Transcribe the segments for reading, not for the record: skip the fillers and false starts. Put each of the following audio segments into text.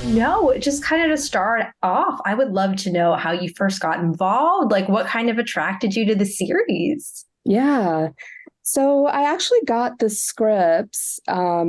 No, just kind of to start off, I would love to know how you first got involved. Like, what kind of attracted you to the series? Yeah. So I actually got the scripts or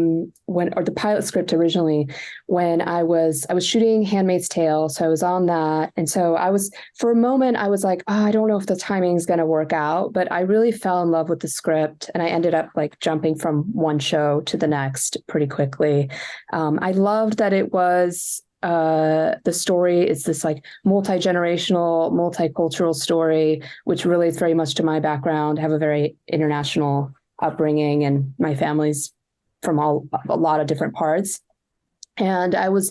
the pilot script originally when I was shooting Handmaid's Tale. So I was on that. And so I was for a moment I was like, oh, I don't know if the timing is gonna work out, but I really fell in love with the script and I ended up like jumping from one show to the next pretty quickly. I loved that it was the story is this like multi-generational, multicultural story, which relates very much to my background. I have a very international upbringing, and my family's from a lot of different parts. And I don't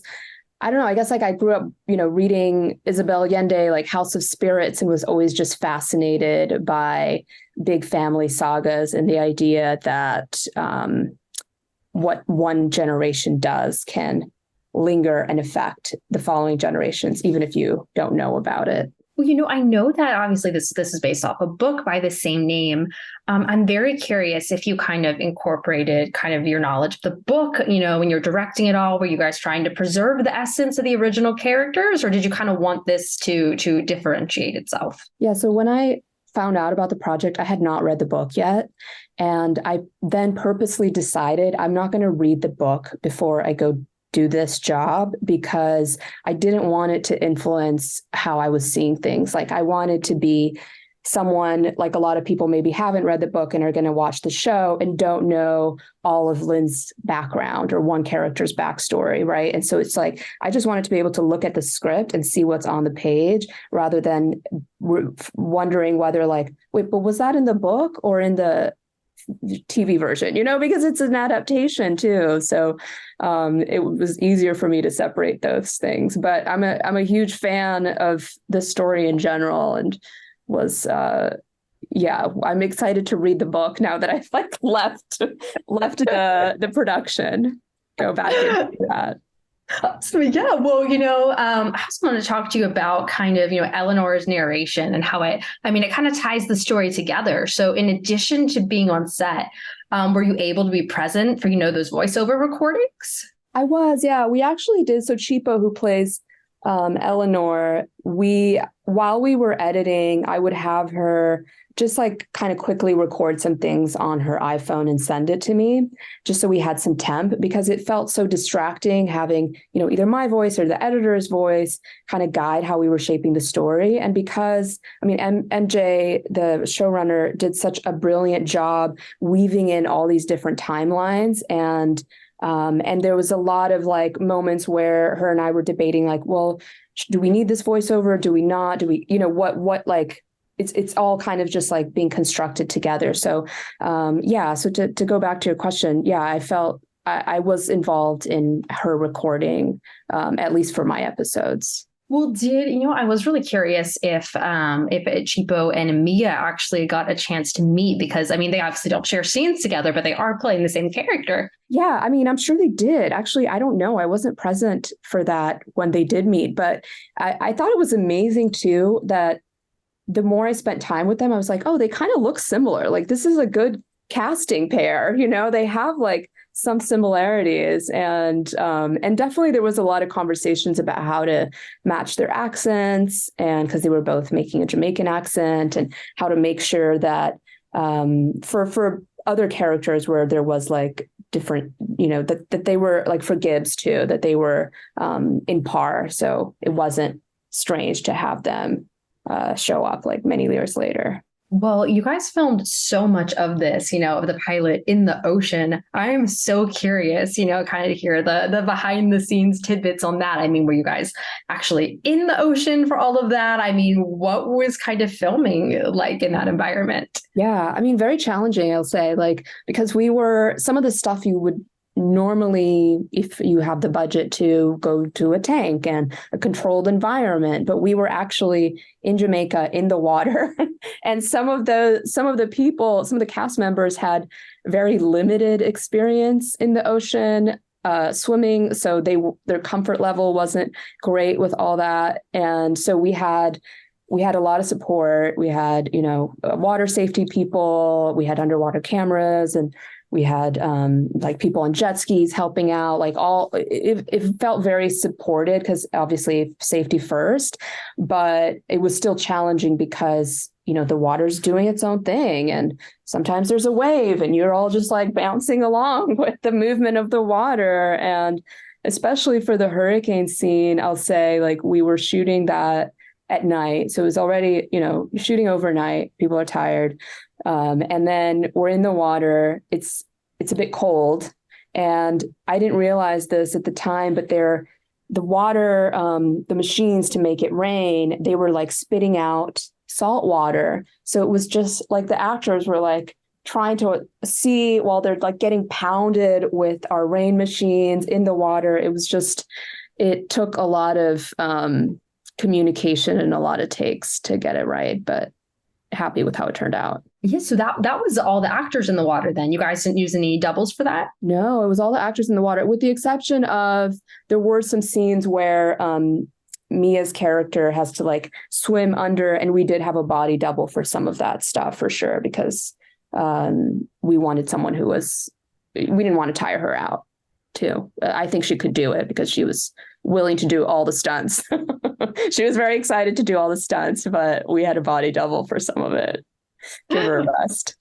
know, I guess like I grew up, reading Isabel Allende, like House of Spirits, and was always just fascinated by big family sagas and the idea that what one generation does can linger and affect the following generations, even if you don't know about it. Well, I know that obviously this is based off a book by the same name. I'm very curious if you kind of incorporated kind of your knowledge of the book, when you're directing it all. Were you guys trying to preserve the essence of the original characters, or did you kind of want this to differentiate itself? Yeah. So when I found out about the project, I had not read the book yet. And I then purposely decided I'm not going to read the book before I go do this job because I didn't want it to influence how I was seeing things. Like I wanted to be someone, like a lot of people maybe haven't read the book and are going to watch the show and don't know all of Lynn's background or one character's backstory, right? And so it's like I just wanted to be able to look at the script and see what's on the page rather than wondering whether like, wait, but was that in the book or in the TV version, because it's an adaptation too. So it was easier for me to separate those things. But I'm a huge fan of the story in general, and was yeah, I'm excited to read the book now that I've like left the production. Go back into that. So yeah, well, I also want to talk to you about kind of, Eleanor's narration and how it kind of ties the story together. So in addition to being on set, were you able to be present for, those voiceover recordings? I was, yeah. We actually did. So Chipo, who plays Eleanor, while we were editing, I would have her just like kind of quickly record some things on her iPhone and send it to me, just so we had some temp, because it felt so distracting having, either my voice or the editor's voice kind of guide how we were shaping the story. And because, MJ, the showrunner, did such a brilliant job weaving in all these different timelines, and there was a lot of like moments where her and I were debating, like, well, do we need this voiceover? Do we not? Do we, what like it's all kind of just like being constructed together. So yeah. So to go back to your question, yeah, I felt I was involved in her recording, at least for my episodes. Well, I was really curious if Chipo and Mia actually got a chance to meet, because they obviously don't share scenes together, but they are playing the same character. Yeah, I'm sure they did. Actually, I don't know. I wasn't present for that when they did meet, but I thought it was amazing too that the more I spent time with them, I was like, oh, they kind of look similar. Like this is a good casting pair. They have like some similarities, and definitely there was a lot of conversations about how to match their accents, and because they were both making a Jamaican accent, and how to make sure that for other characters where there was like different, that they were like for Gibbs too, that they were in par, so it wasn't strange to have them show up like many years later. Well, you guys filmed so much of this, of the pilot in the ocean. I'm so curious, kind of to hear the behind the scenes tidbits on that. Were you guys actually in the ocean for all of that? What was kind of filming like in that environment? Yeah, very challenging, I'll say, like, because some of the stuff you would normally, if you have the budget, to go to a tank and a controlled environment, but we were actually in Jamaica in the water. And some of the cast members had very limited experience in the ocean swimming, so their comfort level wasn't great with all that. And so we had a lot of support. We had, water safety people, we had underwater cameras, and We had like people on jet skis helping out, like it felt very supported because obviously safety first, but it was still challenging because, the water's doing its own thing. And sometimes there's a wave and you're all just like bouncing along with the movement of the water. And especially for the hurricane scene, I'll say like we were shooting that at night. So it was already, shooting overnight. People are tired. And then we're in the water. It's a bit cold. And I didn't realize this at the time, but the water, the machines to make it rain, they were like spitting out salt water. So it was just like the actors were like trying to see while they're like getting pounded with our rain machines in the water. It took a lot of communication and a lot of takes to get it right, but happy with how it turned out. Yeah, so that was all the actors in the water then. You guys didn't use any doubles for that? No, it was all the actors in the water, with the exception of there were some scenes where Mia's character has to like swim under, and we did have a body double for some of that stuff for sure, because we wanted someone we didn't want to tire her out too. I think she could do it because she was willing to do all the stunts. She was very excited to do all the stunts, but we had a body double for some of it. Give her a rest.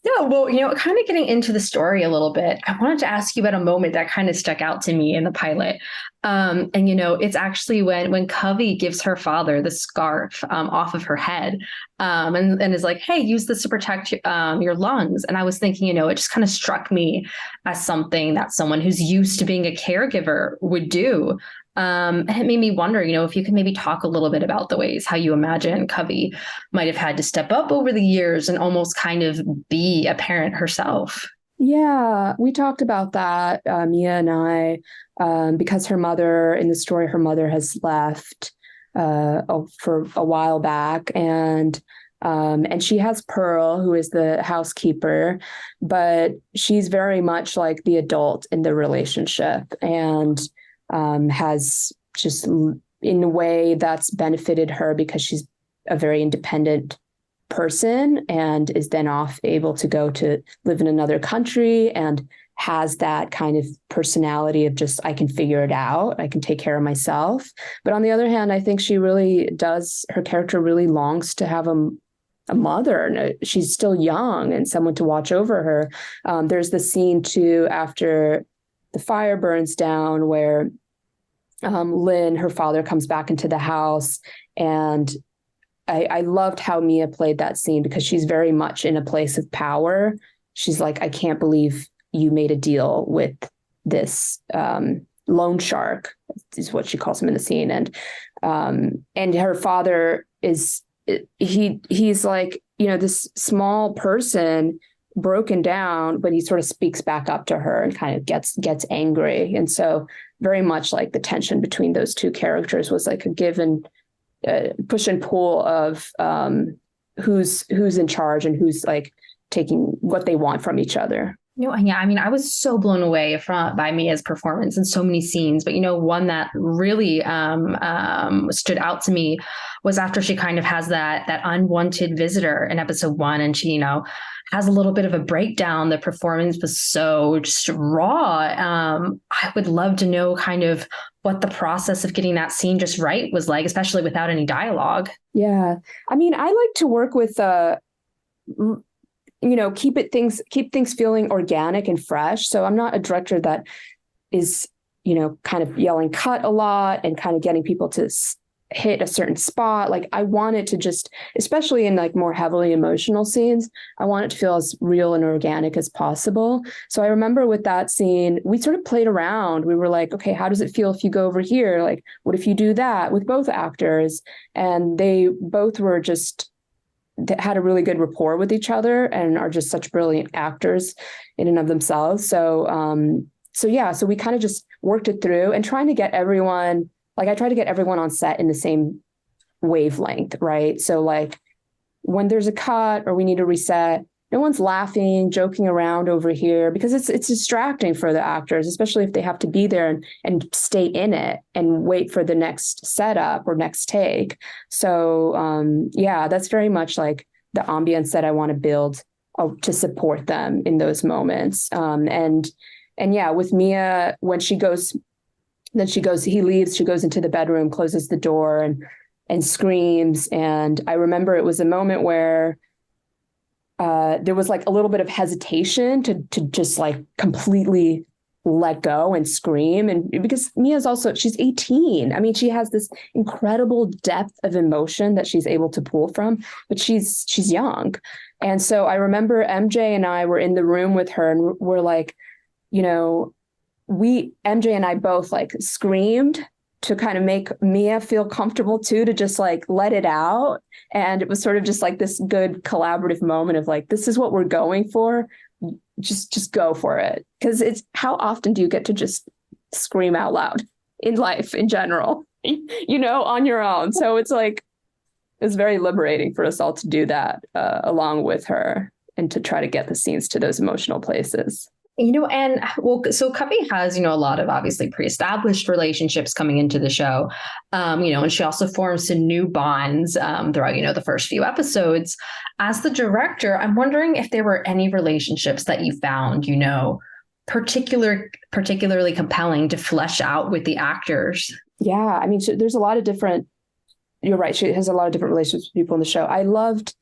Yeah, well, kind of getting into the story a little bit, I wanted to ask you about a moment that kind of stuck out to me in the pilot. And, it's actually when Covey gives her father the scarf off of her head and is like, hey, use this to protect your lungs. And I was thinking, it just kind of struck me as something that someone who's used to being a caregiver would do. And it made me wonder, if you could maybe talk a little bit about the ways how you imagine Covey might have had to step up over the years and almost kind of be a parent herself. Yeah, we talked about that, Mia and I, because her mother in the story, her mother has left for a while back, and she has Pearl, who is the housekeeper, but she's very much like the adult in the relationship, and has just in a way that's benefited her because she's a very independent person and is then able to go to live in another country and has that kind of personality of just, I can figure it out. I can take care of myself. But on the other hand, I think her character really longs to have a mother. And she's still young and someone to watch over her. There's the scene too, after the fire burns down, where Lynn, her father, comes back into the house. And I loved how Mia played that scene because she's very much in a place of power. She's like, I can't believe you made a deal with this loan shark, is what she calls him in the scene. And her father he's like, this small person, broken down, but he sort of speaks back up to her and kind of gets angry. And so very much like the tension between those two characters was like a given push and pull of who's in charge and who's like taking what they want from each other. Yeah, I mean, I was so blown away by Mia's performance in so many scenes, but one that really stood out to me was after she kind of has that unwanted visitor in episode 1, and she has a little bit of a breakdown. The performance was so just raw. I would love to know kind of what the process of getting that scene just right was like, especially without any dialogue. Yeah, I mean, I like to work with keep things feeling organic and fresh. So I'm not a director that is, kind of yelling cut a lot and kind of getting people to hit a certain spot. Like I want it to just, especially in like more heavily emotional scenes, I want it to feel as real and organic as possible. So I remember with that scene, we sort of played around. We were like, okay, how does it feel if you go over here? Like, what if you do that with both actors? And they both were just had a really good rapport with each other and are just such brilliant actors in and of themselves. So we kind of just worked it through and trying to get everyone, like I try to get everyone on set in the same wavelength, right? So like when there's a cut or we need to reset, no one's laughing, joking around over here because it's distracting for the actors, especially if they have to be there and stay in it and wait for the next setup or next take. So that's very much like the ambience that I want to build to support them in those moments. And yeah, with Mia, when she goes, he leaves, she goes into the bedroom, closes the door and screams. And I remember it was a moment where there was like a little bit of hesitation to just like completely let go and scream. And because Mia's also, she's 18. I mean, she has this incredible depth of emotion that she's able to pull from, but she's young. And so I remember MJ and I were in the room with her, and we're like, MJ and I both like screamed to kind of make Mia feel comfortable too, to just like let it out. And it was sort of just like this good collaborative moment of like, this is what we're going for. Just go for it. Because it's, how often do you get to just scream out loud in life in general, on your own? So it's like, it's very liberating for us all to do that along with her, and to try to get the scenes to those emotional places. And well, so Cubby has, a lot of obviously pre-established relationships coming into the show, and she also forms some new bonds throughout, the first few episodes. As the director, I'm wondering if there were any relationships that you found, particularly compelling to flesh out with the actors. Yeah, I mean, there's a lot of different, you're right, she has a lot of different relationships with people in the show. I loved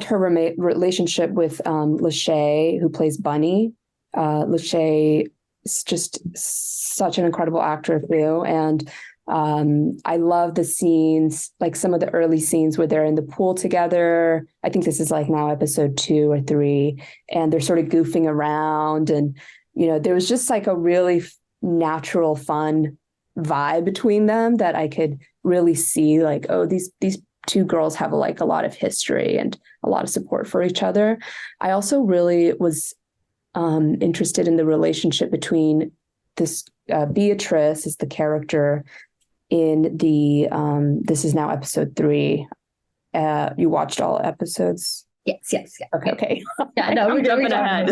her relationship with Lachey, who plays Bunny. Lachey is just such an incredible actor too. And I love the scenes, like some of the early scenes where they're in the pool together. I think this is like now episode 2 or 3, and they're sort of goofing around. And, there was just like a really natural, fun vibe between them that I could really see like, oh, these two girls have like a lot of history and a lot of support for each other. I also really was interested in the relationship between this Beatrice is the character in the this is now episode 3. You watched all episodes? Yes. Okay. Yeah, no, we're jumping ahead.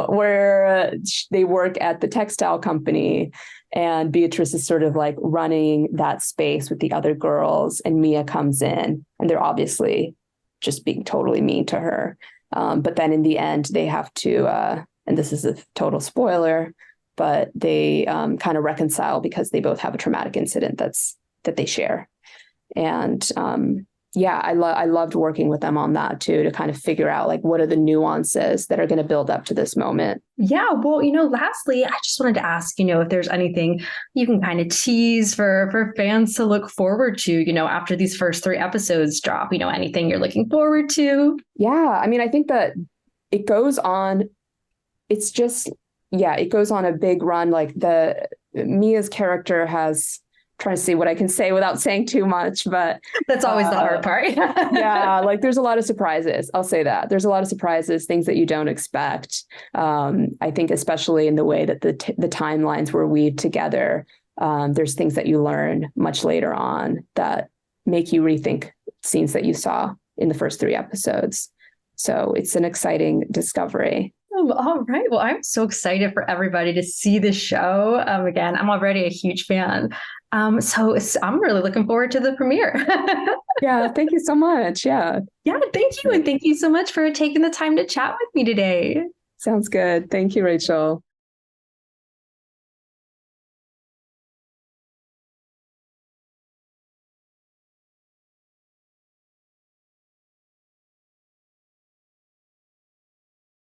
Where they work at the textile company, and Beatrice is sort of like running that space with the other girls, and Mia comes in, and they're obviously just being totally mean to her. But then in the end, they have to, and this is a total spoiler, but they kind of reconcile because they both have a traumatic incident that they share. And I loved working with them on that too, to kind of figure out like, what are the nuances that are going to build up to this moment. Yeah. Well, lastly, I just wanted to ask, if there's anything you can kind of tease for fans to look forward to, after these first 3 episodes drop, anything you're looking forward to? Yeah. I mean, I think that it goes on. It's just, it goes on a big run. Like Mia's character has, trying to see what I can say without saying too much, but that's always the hard part. Yeah, like there's a lot of surprises. I'll say that there's a lot of surprises, things that you don't expect. I think especially in the way that the timelines were weaved together, there's things that you learn much later on that make you rethink scenes that you saw in the first 3 episodes. So it's an exciting discovery. All right. Well, I'm so excited for everybody to see the show. Again, I'm already a huge fan. So I'm really looking forward to the premiere. Yeah. Thank you so much. Yeah. Yeah. Thank you. And thank you so much for taking the time to chat with me today. Sounds good. Thank you, Rachel.